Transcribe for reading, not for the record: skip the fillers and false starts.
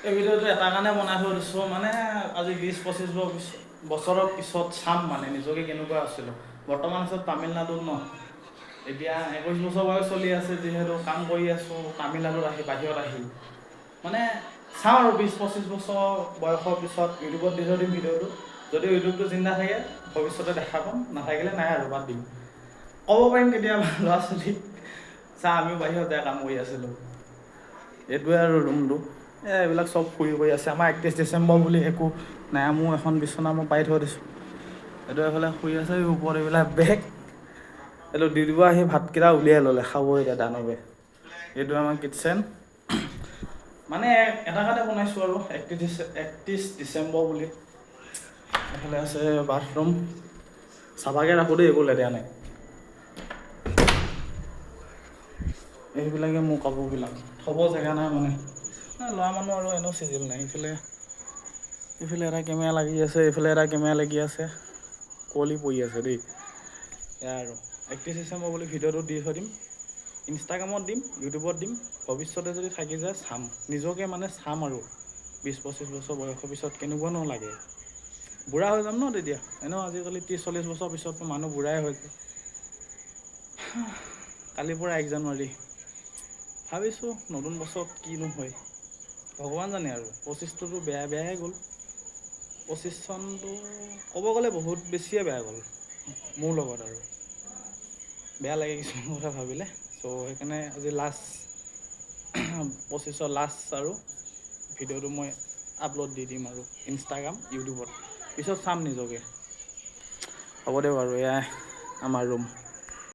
এই ভিডিঅ'টো এটা কাৰণে বনাই থৈ দিছোঁ মানে আজি 20-25 বছৰৰ পিছত চাম মানে নিজকে কেনেকুৱা আছিলোঁ। বৰ্তমান আছোঁ তামিলনাডুত ন, এতিয়া 21 বছৰ বয়স চলি আছে যিহেতু কাম কৰি আছোঁ তামিলনাডুত আহি বাহিৰত আহি মানে চাওঁ আৰু 20-25 বছৰ বয়সৰ পিছত ইউটিউবত দি থৈ দিম ভিডিঅ'টো। যদি ইউটিউবটো জিন্দা থাকে ভৱিষ্যতে দেখা পাম, নাথাকিলে নাই আৰু বাদ দিম। ক'ব পাৰিম কেতিয়াবা ল'ৰা ছোৱালীক চা আমিও বাহিৰত যায় কাম কৰি আছিলোঁ। এইটোৱে আৰু ৰুমটো এইবিলাক চব শুই কৰি আছে। আমাৰ 31 ডিচেম্বৰ বুলি একো নাই, মোৰ এখন বিচনা মই পাৰি থৈ দিছোঁ। এইটো এইফালে শুই আছে, ওপৰত এইবিলাক বেগ। এইটো দি দিব আহি ভাতকেইটা উলিয়াই ল'লে খাব এতিয়া দানৱে। এইটো আমাৰ কিটচেন মানে এটা কাৰণে বনাইছোঁ আৰু 31 ডিচেম্বৰ বুলি। এইফালে আছে বাথৰুম, চাফাকৈ ৰাখোঁ দেই, একো লেতেৰা নাই। এইবিলাকে মোৰ কাপোৰবিলাক থ'ব জেগা নাই মানে ল'ৰা মানুহ আৰু এনেও চিজিল নাই। ইফালে এটা কেমেৰা লাগি আছে, এইফালে এটা কেমেৰা লাগি আছে, কুঁৱলী পৰি আছে দেই। এয়া আৰু 31 ডিচেম্বৰ বুলি ভিডিঅ'টো দি থৈ দিম, ইনষ্টাগ্ৰামত দিম, ইউটিউবত দিম। ভৱিষ্যতে যদি থাকি যায় চাম, নিজকে মানে চাম আৰু 20-25 বছৰ বয়সৰ পিছত কেনেকুৱানো লাগে। বুঢ়া হৈ যাম ন তেতিয়া, এনেও আজিকালি 30-40 বছৰ পিছততো মানুহ বুঢ়াই হৈ যায়। কালিৰ পৰা 1 জানুৱাৰী, ভাবিছোঁ নতুন বছৰত কিনো হয় ভগৱান জানে আৰু। 25টোতো বেয়াই গ'ল। 25 চনটো ক'ব গ'লে বহুত বেছিয়ে বেয়া গ'ল মোৰ লগত আৰু। বেয়া লাগে কিছুমান কথা ভাবিলে। চ' সেইকাৰণে আজি লাষ্ট 25ৰ লাষ্ট আৰু ভিডিঅ'টো মই আপলোড দি দিম আৰু ইনষ্টাগ্ৰাম, ইউটিউবত। পিছত চাম নিজকে। হ'ব দে বাৰু, এয়াই আমাৰ ৰুম।